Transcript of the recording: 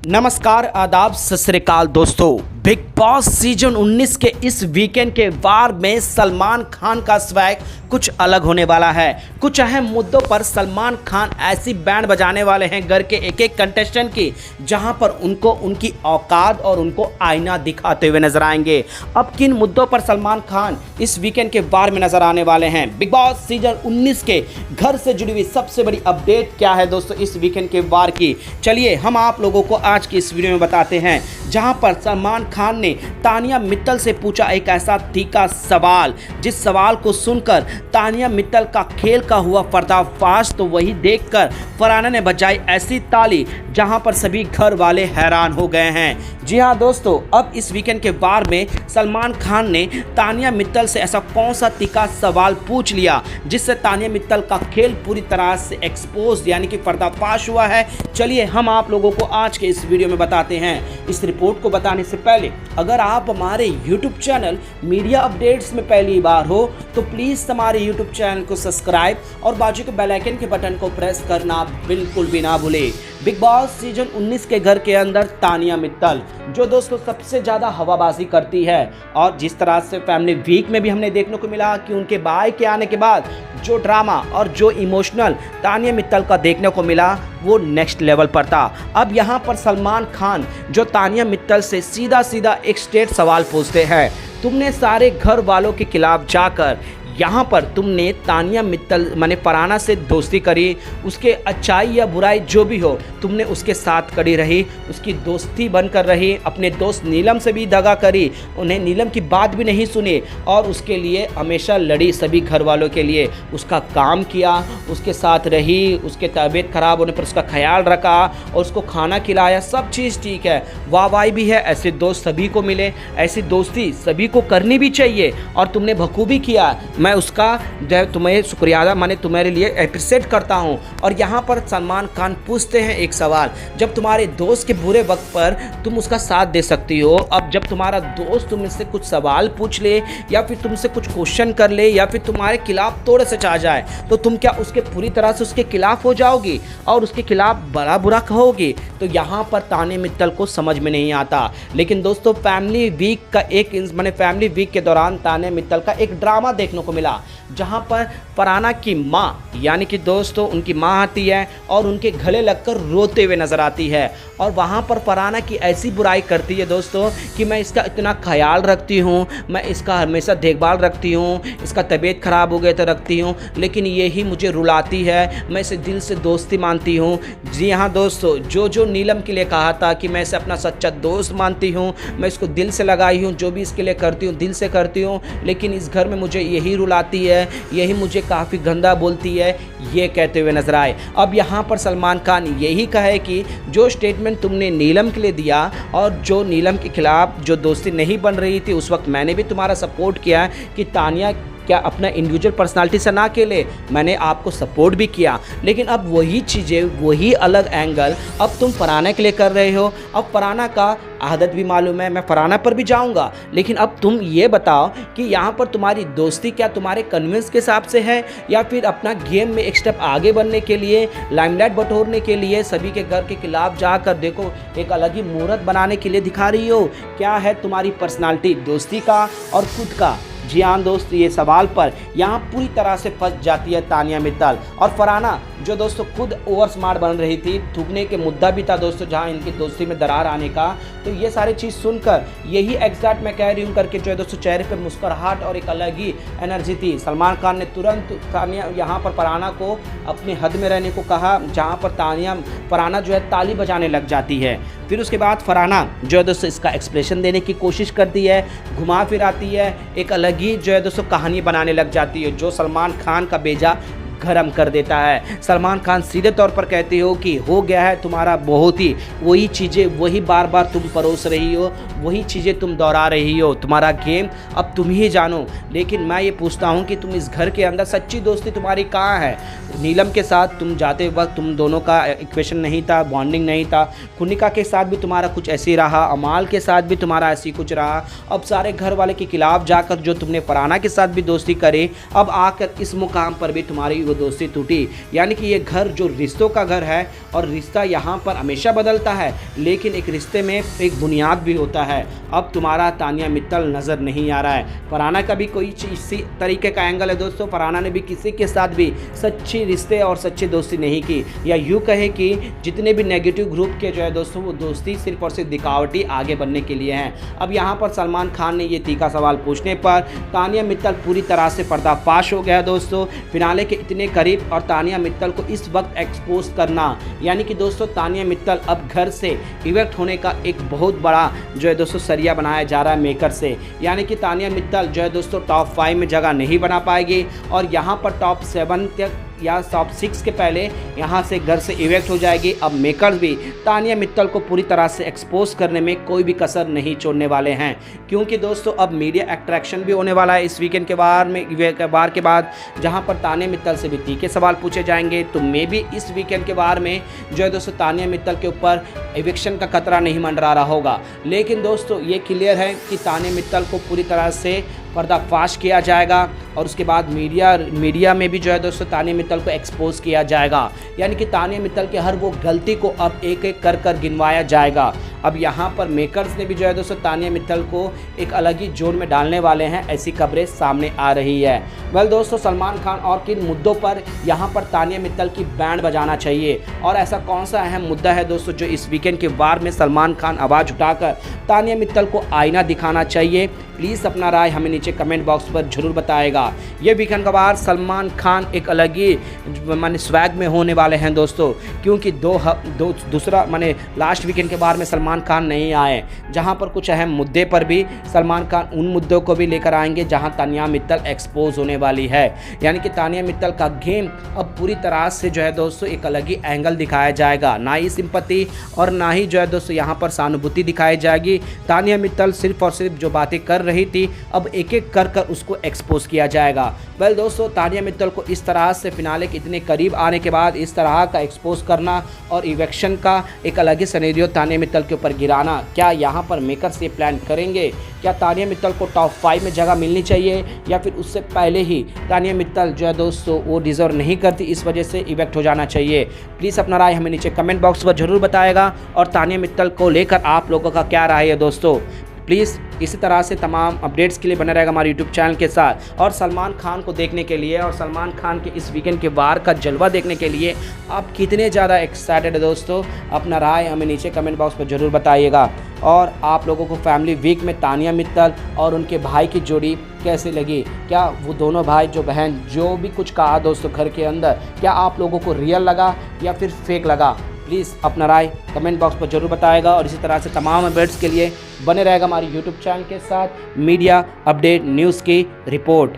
नमस्कार, आदाब, सत श्री अकाल दोस्तों। बिग बॉस सीजन 19 के इस वीकेंड के वार में सलमान खान का स्वैग कुछ अलग होने वाला है। कुछ अहम मुद्दों पर सलमान खान ऐसी बैंड बजाने वाले हैं घर के एक एक कंटेस्टेंट की, जहां पर उनको उनकी औकात और उनको आईना दिखाते हुए नजर आएंगे। अब किन मुद्दों पर सलमान खान इस वीकेंड के वार में नजर आने वाले हैं? बिग बॉस सीजन 19 के घर से जुड़ी हुई सबसे बड़ी अपडेट क्या है दोस्तों इस वीकेंड के वार की? चलिए हम आप लोगों को आज की इस वीडियो में बताते हैं, जहां पर सलमान खान ने तानिया मित्तल से पूछा एक ऐसा तीखा सवाल, जिस सवाल को सुनकर तानिया मित्तल का खेल का हुआ पर्दाफाश। तो वही देखकर फरहाना ने बजाई ऐसी ताली जहां पर सभी घर वाले हैरान हो गए हैं। जी हां दोस्तों, अब इस वीकेंड के वार में सलमान खान ने तानिया मित्तल से ऐसा कौन सा तीखा सवाल पूछ लिया जिससे तानिया मित्तल का खेल पूरी तरह से एक्सपोज यानी कि पर्दाफाश हुआ है। चलिए हम आप लोगों को आज के इस वीडियो में बताते हैं। इस रिपोर्ट को बताने से पहले अगर आप हमारे YouTube चैनल मीडिया अपडेट्स में पहली बार हो तो प्लीज़ हमारे YouTube चैनल को सब्सक्राइब और बाजू के बेल आइकन के बटन को प्रेस करना बिल्कुल भी ना भूलें। बिग बॉस सीजन 19 के घर के अंदर तानिया मित्तल जो दोस्तों सबसे ज़्यादा हवाबाजी करती है, और जिस तरह से फैमिली वीक में भी हमने देखने को मिला कि उनके बाय के आने के बाद जो ड्रामा और जो इमोशनल तानिया मित्तल का देखने को मिला वो नेक्स्ट लेवल पर था। अब यहाँ पर सलमान खान जो तानिया मित्तल से सीधा सीधा एक स्ट्रेट सवाल पूछते हैं, तुमने सारे घर वालों के खिलाफ जाकर यहाँ पर तुमने तानिया मित्तल माने फरहाना से दोस्ती करी, उसके अच्छाई या बुराई जो भी हो तुमने उसके साथ खड़ी रही, उसकी दोस्ती बनकर रही, अपने दोस्त नीलम से भी दगा करी, उन्हें नीलम की बात भी नहीं सुनी और उसके लिए हमेशा लड़ी सभी घर वालों के लिए, उसका काम किया, उसके साथ रही, उसके तबीयत ख़राब होने पर उसका ख्याल रखा और उसको खाना खिलाया। सब चीज़ ठीक है, वाहवाही भी है, ऐसे दोस्त सभी को मिले, ऐसी दोस्ती सभी को करनी भी चाहिए और तुमने बखूबी किया। मैं उसका जो तुम्हें शुक्रिया माने तुम्हारे लिए अप्रिशिएट करता हूं। और यहाँ पर सलमान खान पूछते हैं एक सवाल, जब तुम्हारे दोस्त के बुरे वक्त पर तुम उसका साथ दे सकती हो, अब जब तुम्हारा दोस्त तुमसे कुछ सवाल पूछ ले या फिर तुमसे कुछ क्वेश्चन कर ले या फिर तुम्हारे खिलाफ थोड़ा सा चाह जाए तो तुम क्या उसके पूरी तरह से उसके खिलाफ हो जाओगी और उसके खिलाफ बड़ा बुरा कहोगी? तो यहाँ पर तानिया मित्तल को समझ में नहीं आता। लेकिन दोस्तों फैमिली वीक का मैंने फैमिली वीक के दौरान तानिया मित्तल का एक ड्रामा देखने को मिला, जहां पर फरहाना की माँ यानी कि दोस्तों उनकी माँ आती है और उनके गले लगकर रोते हुए नजर आती है और वहां पर फरहाना की ऐसी बुराई करती है दोस्तों कि मैं इसका इतना ख्याल रखती हूँ, मैं इसका हमेशा देखभाल रखती हूँ, इसका तबीयत ख़राब हो गया तो रखती हूँ, लेकिन यही मुझे रुलाती है, मैं इसे दिल से दोस्ती मानती हूँ। जी हाँ दोस्तों, जो नीलम के लिए कहा था कि मैं इसे अपना सच्चा दोस्त मानती हूँ, मैं इसको दिल से लगाई हूँ, जो भी इसके लिए करती हूँ दिल से करती हूँ, लेकिन इस घर में मुझे यही रुलाती है, यही मुझे काफ़ी गंदा बोलती है, ये कहते हुए नजर आए। अब यहाँ पर सलमान खान यही कहे कि जो स्टेटमेंट तुमने नीलम के लिए दिया और जो नीलम के खिलाफ जो दोस्ती नहीं बन रही थी उस वक्त मैंने भी तुम्हारा सपोर्ट किया कि तानिया क्या अपना इंडिविजुअल पर्सनालिटी से ना खेले, मैंने आपको सपोर्ट भी किया, लेकिन अब वही चीज़ें वही अलग एंगल अब तुम फरहाना के लिए कर रहे हो। अब फरहाना का आदत भी मालूम है, मैं फरहाना पर भी जाऊंगा, लेकिन अब तुम ये बताओ कि यहाँ पर तुम्हारी दोस्ती क्या तुम्हारे कन्विंस के हिसाब से है या फिर अपना गेम में एक स्टेप आगे बढ़ने के लिए, लाइमलाइट बटोरने के लिए, सभी के घर के खिलाफ जाकर देखो एक अलग ही मुहूर्त बनाने के लिए दिखा रही हो? क्या है तुम्हारी पर्सनालिटी दोस्ती का और खुद का? जी हाँ दोस्त, ये सवाल पर यहाँ पूरी तरह से फंस जाती है तानिया मित्तल और फरहाना जो दोस्तों खुद ओवर स्मार्ट बन रही थी। थूकने के मुद्दा भी था दोस्तों जहाँ इनकी दोस्ती में दरार आने का। तो ये सारी चीज़ सुनकर यही एग्जैक्ट मैं कह रही हूँ करके जो है दोस्तों चेहरे पे मुस्कुराहट और एक अलग ही एनर्जी थी। सलमान खान ने तुरंत तानिया यहाँ पर फरहाना को अपनी हद में रहने को कहा, जहाँ पर फरहाना जो है ताली बजाने लग जाती है। फिर उसके बाद फरहाना जो है दोस्तों इसका एक्सप्रेशन देने की कोशिश करती है, घुमा फिराती है, एक अलग ही जो है दोस्तों कहानी बनाने लग जाती है जो सलमान खान का बेजा गरम कर देता है। सलमान खान सीधे तौर पर कहते हो कि हो गया है तुम्हारा बहुत ही, वही चीज़ें वही बार बार तुम परोस रही हो, वही चीज़ें तुम दोहरा रही हो, तुम्हारा गेम अब तुम ही जानो। लेकिन मैं ये पूछता हूँ कि तुम इस घर के अंदर सच्ची दोस्ती तुम्हारी कहाँ है? नीलम के साथ तुम जाते वक्त तुम दोनों का इक्वेशन नहीं था, बॉन्डिंग नहीं था, खुनिका के साथ भी तुम्हारा कुछ ऐसे रहा, अमाल के साथ भी तुम्हारा ऐसी कुछ रहा। अब सारे घर वाले के खिलाफ जाकर जो तुमने फरहाना के साथ भी दोस्ती करे, अब आकर इस मुकाम पर भी तुम्हारी वो दोस्ती टूटी। यानी कि ये घर जो रिश्तों का घर है और रिश्ता यहाँ पर हमेशा बदलता है, लेकिन एक रिश्ते में एक बुनियाद भी होता है। अब तुम्हारा तानिया मित्तल नज़र नहीं आ रहा है। फरहाना का भी कोई इसी तरीके का एंगल है दोस्तों। फरहाना ने भी किसी के साथ भी सच्ची रिश्ते और सच्ची दोस्ती नहीं की, या यूँ कहे कि जितने भी नेगेटिव ग्रुप के जो है दोस्तों वो दोस्ती सिर्फ और सिर्फ दिखावटी आगे बढ़ने के लिए हैं। अब यहाँ पर सलमान खान ने ये तीखा सवाल पूछने पर तानिया मित्तल पूरी तरह से पर्दाफाश हो गया दोस्तों, फिनाले के इतने करीब। और तानिया मित्तल को इस वक्त एक्सपोज करना, यानी कि दोस्तों तानिया मित्तल अब घर से इवेक्ट होने का एक बहुत बड़ा जो है दोस्तों सरिया बनाया जा रहा है मेकर से। यानी कि तानिया मित्तल जो है दोस्तों टॉप 5 में जगह नहीं बना पाएगी और यहाँ पर टॉप 7 तक या टॉप 6 के पहले यहाँ से घर से इवेक्ट हो जाएगी। अब मेकर्स भी तानिया मित्तल को पूरी तरह से एक्सपोज करने में कोई भी कसर नहीं छोड़ने वाले हैं, क्योंकि दोस्तों अब मीडिया अट्रैक्शन भी होने वाला है इस वीकेंड के बार के बाद, जहाँ पर तानिया मित्तल से भी तीखे सवाल पूछे जाएंगे। तो मे भी इस वीकेंड के बार में जो है दोस्तों तानिया मित्तल के ऊपर इविक्शन का खतरा नहीं मंडरा रहा होगा, लेकिन दोस्तों ये क्लियर है कि तानिया मित्तल को पूरी तरह से पर्दाफाश किया जाएगा और उसके बाद मीडिया में भी जो है दोस्तों तानिया मित्तल को एक्सपोज किया जाएगा। यानी कि तानिया मित्तल के हर वो गलती को अब एक एक कर गिनवाया जाएगा। अब यहाँ पर मेकर्स ने भी जो है दोस्तों तानिया मित्तल को एक अलग ही जोन में डालने वाले हैं, ऐसी खबरें सामने आ रही है। वेल दोस्तों, सलमान खान और किन मुद्दों पर यहाँ पर तानिया मित्तल की बैंड बजाना चाहिए और ऐसा कौन सा अहम मुद्दा है दोस्तों जो इस वीकेंड के वार में सलमान खान आवाज़ उठाकर तानिया मित्तल को आईना दिखाना चाहिए, प्लीज़ अपना राय हमें नीचे कमेंट बॉक्स पर जरूर बताएगा। ये वीकेंड का वार सलमान खान एक अलग ही माने स्वैग में होने वाले हैं दोस्तों, क्योंकि दूसरा माने लास्ट वीकेंड के बार में सलमान खान नहीं आए, जहां पर कुछ अहम मुद्दे पर भी सलमान खान उन मुद्दों को भी लेकर आएंगे जहां तानिया मित्तल एक्सपोज होने वाली है। यानी कि तानिया मित्तल का गेम अब पूरी तरह से जो है दोस्तों एक अलग ही एंगल दिखाया जाएगा, ना ही सिंपैथी और ना ही जो है दोस्तों यहाँ पर सहानुभूति दिखाई जाएगी। तानिया मित्तल सिर्फ और सिर्फ जो बातें कर रही थी अब एक एक कर उसको एक्सपोज किया जाएगा। वेल दोस्तों, तानिया मित्तल को इस तरह से फिनाले के इतने करीब आने के बाद इस तरह का एक्सपोज करना और इवेक्शन का एक अलग ही सिनेरियो तानिया मित्तल के ऊपर गिराना, क्या यहाँ पर मेकर्स ये प्लान करेंगे? क्या तानिया मित्तल को टॉप 5 में जगह मिलनी चाहिए या फिर उससे पहले ही तानिया मित्तल जो है दोस्तों वो डिज़र्व नहीं करती, इस वजह से इवेक्ट हो जाना चाहिए? प्लीज़ अपना राय हमें नीचे कमेंट बॉक्स पर जरूर बताएगा और तानिया मित्तल को लेकर आप लोगों का क्या राय है दोस्तों। प्लीज़ इसी तरह से तमाम अपडेट्स के लिए बना रहेगा हमारे यूट्यूब चैनल के साथ, और सलमान खान को देखने के लिए और सलमान खान के इस वीकेंड के वार का जलवा देखने के लिए आप कितने ज़्यादा एक्साइटेड है दोस्तों, अपना राय हमें नीचे कमेंट बॉक्स पर ज़रूर बताइएगा। और आप लोगों को फैमिली वीक में तानिया मित्तल और उनके भाई की जोड़ी कैसे लगी? क्या वो दोनों भाई जो बहन जो भी कुछ कहा दोस्तों घर के अंदर, क्या आप लोगों को रियल लगा या फिर फेक लगा? प्लीज़ अपना राय कमेंट बॉक्स पर जरूर बताएगा और इसी तरह से तमाम अपडेट्स के लिए बने रहेगा हमारे यूट्यूब चैनल के साथ मीडिया अपडेट न्यूज़ की रिपोर्ट।